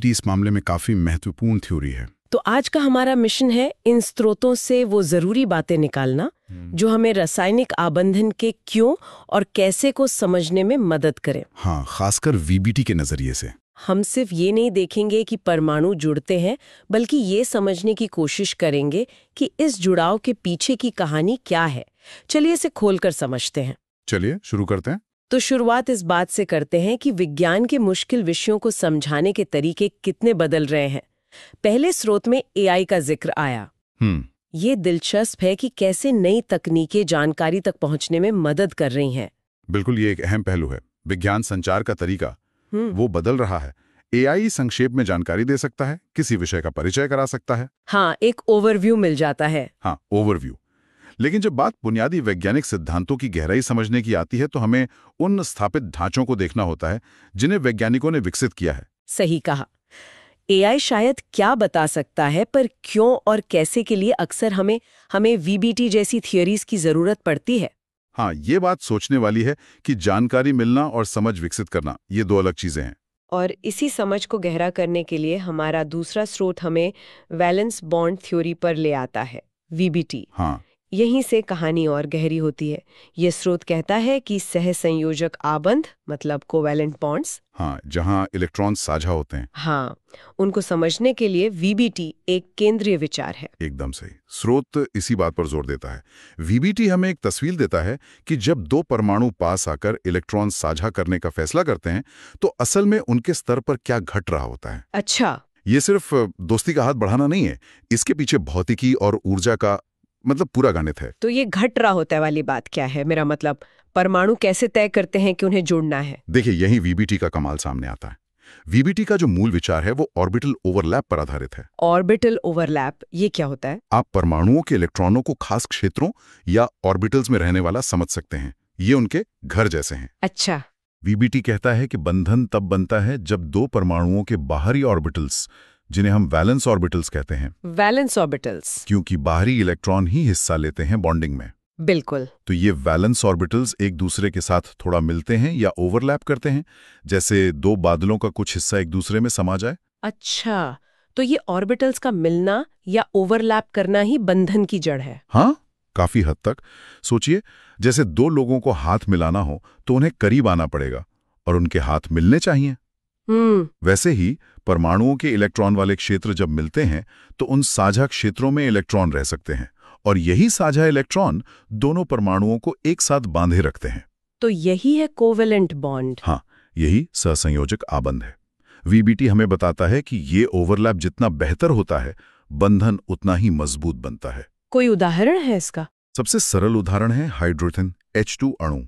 इस मामले में काफी महत्वपूर्ण थ्योरी है। तो आज का हमारा मिशन है इन स्रोतों से वो जरूरी बातें निकालना जो हमें रासायनिक आबंधन के क्यों और कैसे को समझने में मदद करें। हाँ, खासकर वीबीटी के नजरिए से। हम सिर्फ ये नहीं देखेंगे कि परमाणु जुड़ते हैं, बल्कि ये समझने की कोशिश करेंगे कि इस जुड़ाव के पीछे की कहानी क्या है। चलिए इसे खोलकर समझते हैं। चलिए शुरू करते हैं। तो शुरुआत इस बात से करते हैं कि विज्ञान के मुश्किल विषयों को समझाने के तरीके कितने बदल रहे हैं। पहले स्रोत में एआई का जिक्र आया। ये दिलचस्प है कि कैसे नई तकनीकें जानकारी तक पहुंचने में मदद कर रही हैं। बिल्कुल, ये एक अहम पहलू है। विज्ञान संचार का तरीका वो बदल रहा है। एआई संक्षेप में जानकारी दे सकता है, किसी विषय का परिचय करा सकता है। हाँ, एक ओवरव्यू मिल जाता है। हाँ, ओवरव्यू। लेकिन जब बात बुनियादी वैज्ञानिक सिद्धांतों की गहराई समझने की आती है तो हमें उन स्थापित ढांचों को देखना होता है जिन्हें वैज्ञानिकों ने विकसित किया है। सही कहा। एआई शायद क्या बता सकता है, पर क्यों और कैसे के लिए अक्सर हमें वीबीटी जैसी थियोरीज की जरूरत पड़ती है। हाँ, ये बात सोचने वाली है कि जानकारी मिलना और समझ विकसित करना ये दो अलग चीजें हैं। और इसी समझ को गहरा करने के लिए हमारा दूसरा स्रोत हमें वैलेंस बॉन्ड थ्योरी पर ले आता है, वीबीटी। हाँ, यहीं से कहानी और गहरी होती है। ये स्रोत कहता है कि सहसंयोजक आबंध मतलब कोवैलेंट बॉन्ड्स, हाँ, जहाँ इलेक्ट्रॉन साझा होते हैं, हाँ, उनको समझने के लिए वीबीटी एक केंद्रीय विचार है। एकदम सही। स्रोत इसी बात पर जोर देता है। वीबीटी हमें एक तस्वीर देता है कि जब दो परमाणु पास आकर इलेक्ट्रॉन साझा करने का फैसला करते हैं तो असल में उनके स्तर पर क्या घट रहा होता है। अच्छा, ये सिर्फ दोस्ती का हाथ बढ़ाना नहीं है, इसके पीछे भौतिकी और ऊर्जा का पूरा गणित है। तो ये घट रहा होता है वाली बात क्या है? मेरा मतलब परमाणु कैसे तय करते हैं कि उन्हें जोड़ना है? देखिए, यही वीबीटी का कमाल सामने आता है। वीबीटी का जो मूल विचार है वो ऑर्बिटल ओवरलैप पर आधारित है। ऑर्बिटल ओवरलैप, ये क्या होता है? आप परमाणुओं के इलेक्ट्रॉनों को खास क्षेत्रों या ऑर्बिटल्स में रहने वाला समझ सकते हैं। ये उनके घर जैसे हैं। अच्छा। वीबीटी कहता है कि बंधन तब बनता है जब दो परमाणुओं के बाहरी ऑर्बिटल्स, जिन्हें हम वैलेंस ऑर्बिटल्स कहते हैं, वैलेंस ऑर्बिटल्स, क्योंकि बाहरी इलेक्ट्रॉन ही हिस्सा लेते हैं बॉन्डिंग में। बिल्कुल। तो ये वैलेंस ऑर्बिटल्स एक दूसरे के साथ थोड़ा मिलते हैं या ओवरलैप करते हैं, जैसे दो बादलों का कुछ हिस्सा एक दूसरे में समा जाए। अच्छा, तो ये ऑर्बिटल्स का मिलना या ओवरलैप करना ही बंधन की जड़ है। हाँ, काफी हद तक। सोचिए, जैसे दो लोगों को हाथ मिलाना हो तो उन्हें करीब आना पड़ेगा और उनके हाथ मिलने चाहिए। वैसे ही परमाणुओं के इलेक्ट्रॉन वाले क्षेत्र जब मिलते हैं तो उन साझा क्षेत्रों में इलेक्ट्रॉन रह सकते हैं और यही साझा इलेक्ट्रॉन दोनों परमाणुओं को एक साथ बांधे रखते हैं। तो यही है कोवेलेंट बॉन्ड। हाँ, यही सहसंयोजक आबंध है। वीबीटी हमें बताता है कि ये ओवरलैप जितना बेहतर होता है, बंधन उतना ही मजबूत बनता है। कोई उदाहरण है इसका? सबसे सरल उदाहरण है हाइड्रोजन H2 अणु।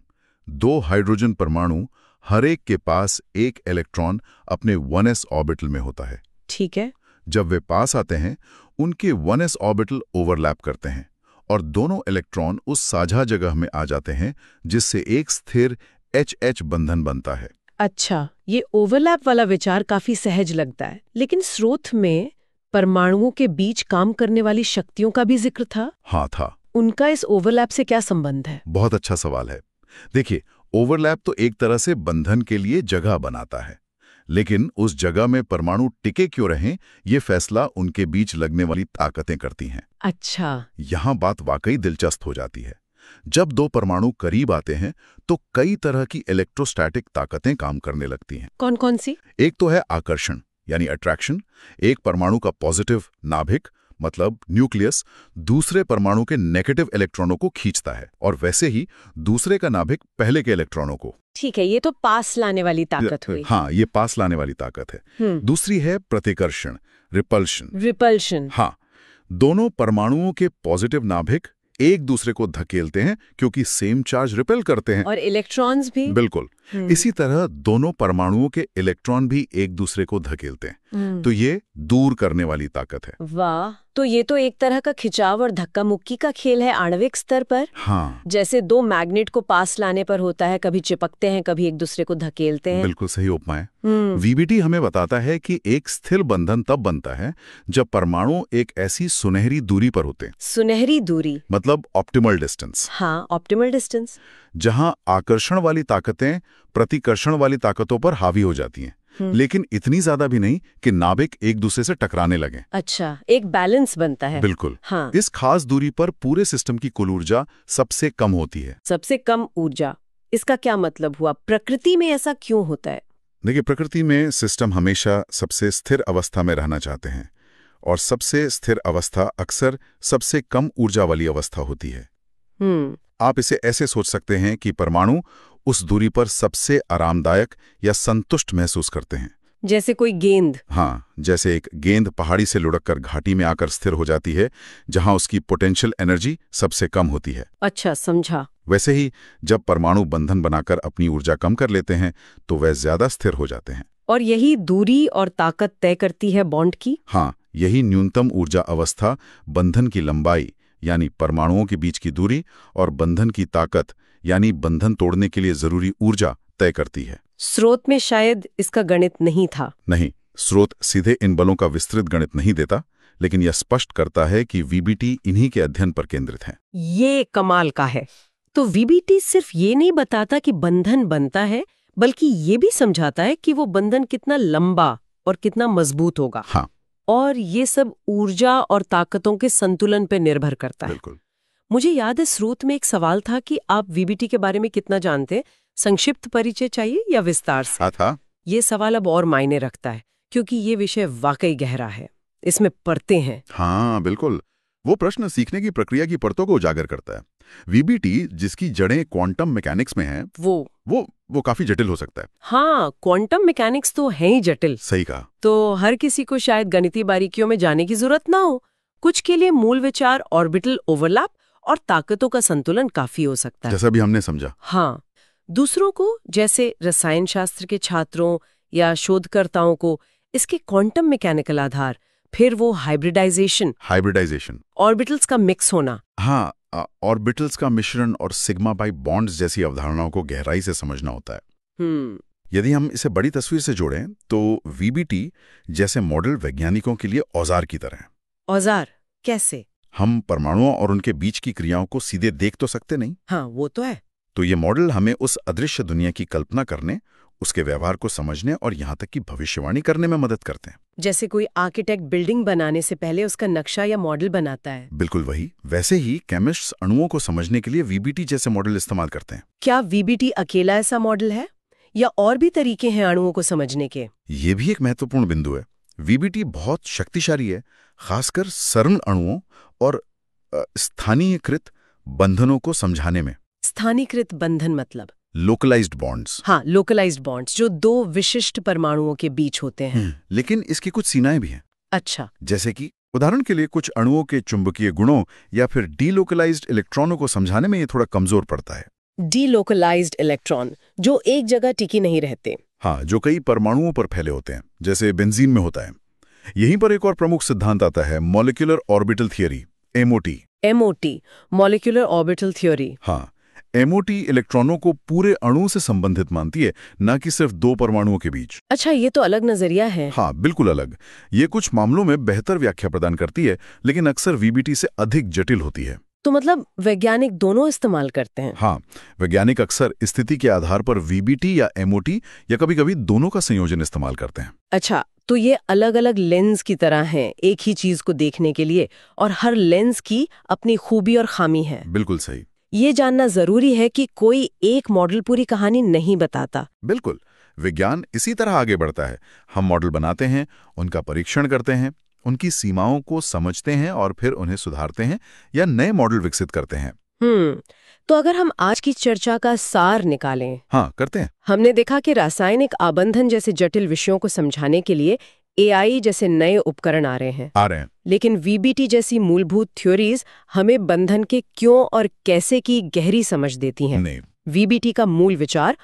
दो हाइड्रोजन परमाणु, हर एक के पास एक इलेक्ट्रॉन अपने 1s ऑर्बिटल में होता है। ठीक है। जब वे पास आते हैं, उनके 1s ऑर्बिटल ओवरलैप करते हैं और दोनों इलेक्ट्रॉन उस साझा जगह में आ जाते हैं, जिससे एक स्थिर HH बंधन बनता है। अच्छा, ये ओवरलैप वाला विचार काफी सहज लगता है, लेकिन स्रोत में परमाणुओं के बीच काम करने वाली शक्तियों का भी जिक्र था। हाँ, था। उनका इस ओवरलैप से क्या संबंध है? बहुत अच्छा सवाल है। देखिए, ओवरलैप तो एक तरह से बंधन के लिए जगह बनाता है, लेकिन उस जगह में परमाणु टिके क्यों रहें, ये फैसला उनके बीच लगने वाली ताकतें करती हैं। अच्छा। यहाँ बात वाकई दिलचस्प हो जाती है। जब दो परमाणु करीब आते हैं तो कई तरह की इलेक्ट्रोस्टैटिक ताकतें काम करने लगती हैं। कौन कौन सी? एक तो है आकर्षण यानी अट्रैक्शन। एक परमाणु का पॉजिटिव नाभिक मतलब न्यूक्लियस दूसरे परमाणु के नेगेटिव इलेक्ट्रॉनों को खींचता है और वैसे ही दूसरे का नाभिक पहले के इलेक्ट्रॉनों को। ठीक है, ये तो पास लाने वाली ताकत हुई। हाँ, ये पास लाने वाली ताकत है। दूसरी है प्रतिकर्षण, रिपल्शन। रिपल्शन। हाँ, दोनों परमाणुओं के पॉजिटिव नाभिक एक दूसरे को धकेलते हैं क्योंकि सेम चार्ज रिपेल करते हैं। और इलेक्ट्रॉन्स भी। बिल्कुल। इसी तरह दोनों परमाणुओं के इलेक्ट्रॉन भी एक दूसरे को धकेलते हैं। तो ये दूर करने वाली ताकत है। वाह, तो ये तो एक तरह का खिंचाव और धक्का मुक्की का खेल है आणविक स्तर पर। हाँ, जैसे दो मैग्नेट को पास लाने पर होता है, कभी चिपकते हैं, कभी एक दूसरे को धकेलते हैं। बिल्कुल सही उपमा है। वीबीटी हमें बताता है कि एक स्थिर बंधन तब बनता है जब परमाणु एक ऐसी सुनहरी दूरी पर होते हैं। सुनहरी दूरी मतलब ऑप्टिमल डिस्टेंस। हाँ, ऑप्टिमल डिस्टेंस। जहां आकर्षण वाली ताकतें प्रतिकर्षण वाली ताकतों पर हावी हो जाती हैं। लेकिन इतनी ज्यादा भी नहीं कि नाभिक एक दूसरे से टकराने लगे। अच्छा, एक बैलेंस बनता है। बिल्कुल। हाँ। इस खास दूरी पर पूरे सिस्टम की कुल ऊर्जा सबसे कम होती है। सबसे कम ऊर्जा, इसका क्या मतलब हुआ? प्रकृति में ऐसा क्यों होता है? देखिए, प्रकृति में सिस्टम हमेशा सबसे स्थिर अवस्था में रहना चाहते हैं, और सबसे स्थिर अवस्था अक्सर सबसे कम ऊर्जा वाली अवस्था होती है। आप इसे ऐसे सोच सकते हैं कि परमाणु उस दूरी पर सबसे आरामदायक या संतुष्ट महसूस करते हैं। जैसे कोई गेंद। हाँ, जैसे एक गेंद पहाड़ी से लुढ़ककर घाटी में आकर स्थिर हो जाती है, जहां उसकी पोटेंशियल एनर्जी सबसे कम होती है। अच्छा, समझा। वैसे ही जब परमाणु बंधन बनाकर अपनी ऊर्जा कम कर लेते हैं तो वे ज्यादा स्थिर हो जाते हैं। और यही दूरी और ताकत तय करती है बॉन्ड की? हाँ, यही न्यूनतम ऊर्जा अवस्था बंधन की लंबाई यानी परमाणुओं के बीच की दूरी और बंधन की ताकत यानी बंधन तोड़ने के लिए जरूरी ऊर्जा तय करती है। स्रोत में शायद इसका गणित नहीं था। नहीं, स्रोत सीधे इन बलों का विस्तृत गणित नहीं देता, लेकिन यह स्पष्ट करता है कि वीबीटी इन्हीं के अध्ययन पर केंद्रित है। ये कमाल का है। तो वीबीटी सिर्फ ये नहीं बताता कि बंधन बनता है, बल्कि ये भी समझाता है कि वो बंधन कितना लंबा और कितना मजबूत होगा। हाँ। और ये सब ऊर्जा और ताकतों के संतुलन पर निर्भर करता है। बिल्कुल। मुझे याद है स्रोत में एक सवाल था कि आप वीबीटी के बारे में कितना जानते हैं। संक्षिप्त परिचय चाहिए या विस्तार से? था। ये सवाल अब और मायने रखता है, क्योंकि ये विषय वाकई गहरा है, इसमें परतें हैं। हाँ, बिल्कुल। वो प्रश्न सीखने की प्रक्रिया की परतों को उजागर करता है। वीबीटी, जिसकी जड़ें क्वांटम मैकेनिक्स में हैं, वो काफी जटिल हो सकता है। हाँ, क्वांटम मैकेनिक्स तो है ही जटिल। सही कहा। तो हर किसी को शायद गणितीय बारीकियों में जाने की जरूरत ना हो। कुछ के लिए मूल विचार, ऑर्बिटल ओवरलैप और ताकतों का संतुलन काफी हो सकता है, जैसा भी हमने समझा। हाँ। दूसरों को, जैसे रसायन शास्त्र के छात्रों या शोधकर्ताओं को, इसके क्वांटम मैकेनिकल आधार, फिर वो हाइब्रिडाइजेशन, ऑर्बिटल्स का मिक्स होना, हाँ, ऑर्बिटल्स का मिश्रण और सिग्मा बाई बॉन्ड्स जैसी अवधारणाओं को गहराई से समझना होता है। यदि हम इसे बड़ी तस्वीर से जोड़ें तो वीबीटी जैसे मॉडल वैज्ञानिकों के लिए औजार की तरह है। औजार कैसे? हम परमाणुओं और उनके बीच की क्रियाओं को सीधे देख तो सकते नहीं। हाँ, वो तो है। तो ये मॉडल हमें उस अदृश्य दुनिया की कल्पना करने, उसके व्यवहार को समझने और यहाँ तक कि भविष्यवाणी करने में मदद करते हैं। जैसे कोई आर्किटेक्ट बिल्डिंग बनाने से पहले उसका नक्शा या मॉडल बनाता है। बिल्कुल वही। वैसे ही केमिस्ट्स अणुओं को समझने के लिए वीबीटी जैसे मॉडल इस्तेमाल करते हैं। क्या वीबीटी अकेला ऐसा मॉडल है या और भी तरीके हैं अणुओं को समझने के? ये भी एक महत्वपूर्ण बिंदु है। वीबीटी बहुत शक्तिशाली है, खासकर सरल अणुओं और स्थानीयकृत बंधनों को समझाने में। स्थानीयकृत बंधन मतलब? Localised bonds. हाँ, लोकलाइज्ड बॉन्ड्स, जो दो विशिष्ट परमाणुओं के बीच होते हैं। लेकिन इसकी कुछ सीमाएं भी हैं। अच्छा। जैसे कि उदाहरण के लिए कुछ अणुओं के चुंबकीय गुणों या फिर डीलोकलाइज्ड इलेक्ट्रॉनों को समझाने में ये थोड़ा कमजोर पड़ता है। डीलोकलाइज्ड इलेक्ट्रॉन, जो एक जगह टिकी नहीं रहते। हाँ, जो कई परमाणुओं पर फैले होते हैं, जैसे बेंजीन में होता है। यहीं पर एक और प्रमुख सिद्धांत आता है, molecular orbital theory, MOT. MOT, molecular orbital theory. हाँ, एमओटी इलेक्ट्रॉनों को पूरे अणु से संबंधित मानती है, न कि सिर्फ दो परमाणुओं के बीच। अच्छा, ये तो अलग नजरिया है। हाँ, बिल्कुल अलग। ये कुछ मामलों में बेहतर व्याख्या प्रदान करती है, लेकिन अक्सर वीबीटी से अधिक जटिल होती है। तो मतलब वैज्ञानिक दोनों इस्तेमाल करते हैं? हाँ, वैज्ञानिक अक्सर स्थिति के आधार पर वीबीटी या एमओटी या कभी-कभी दोनों का संयोजन इस्तेमाल करते हैं। अच्छा, तो ये अलग अलग लेंस की तरह हैं एक ही चीज को देखने के लिए, और हर लेंस की अपनी खूबी और खामी है। बिल्कुल सही। ये जानना जरूरी है कि कोई एक मॉडल पूरी कहानी नहीं बताता। बिल्कुल। विज्ञान इसी तरह आगे बढ़ता है। हम मॉडल बनाते हैं, उनका परीक्षण करते हैं, उनकी सीमाओं को समझते हैं और फिर उन्हें सुधारते हैं या नए मॉडल विकसित करते हैं। तो अगर हम आज की चर्चा का सार निकालें। हाँ, करते हैं। हमने देखा कि रासायनिक आबंधन जैसे जटिल विषयों को समझाने के लिए एआई जैसे नए उपकरण आ रहे हैं। लेकिन वीबीटी जैसी मूलभूत थ्योरीज हमें बंधन के क्यों और कैसे की गहरी समझ देती हैं। नहीं। वीबीटी का मूल विचार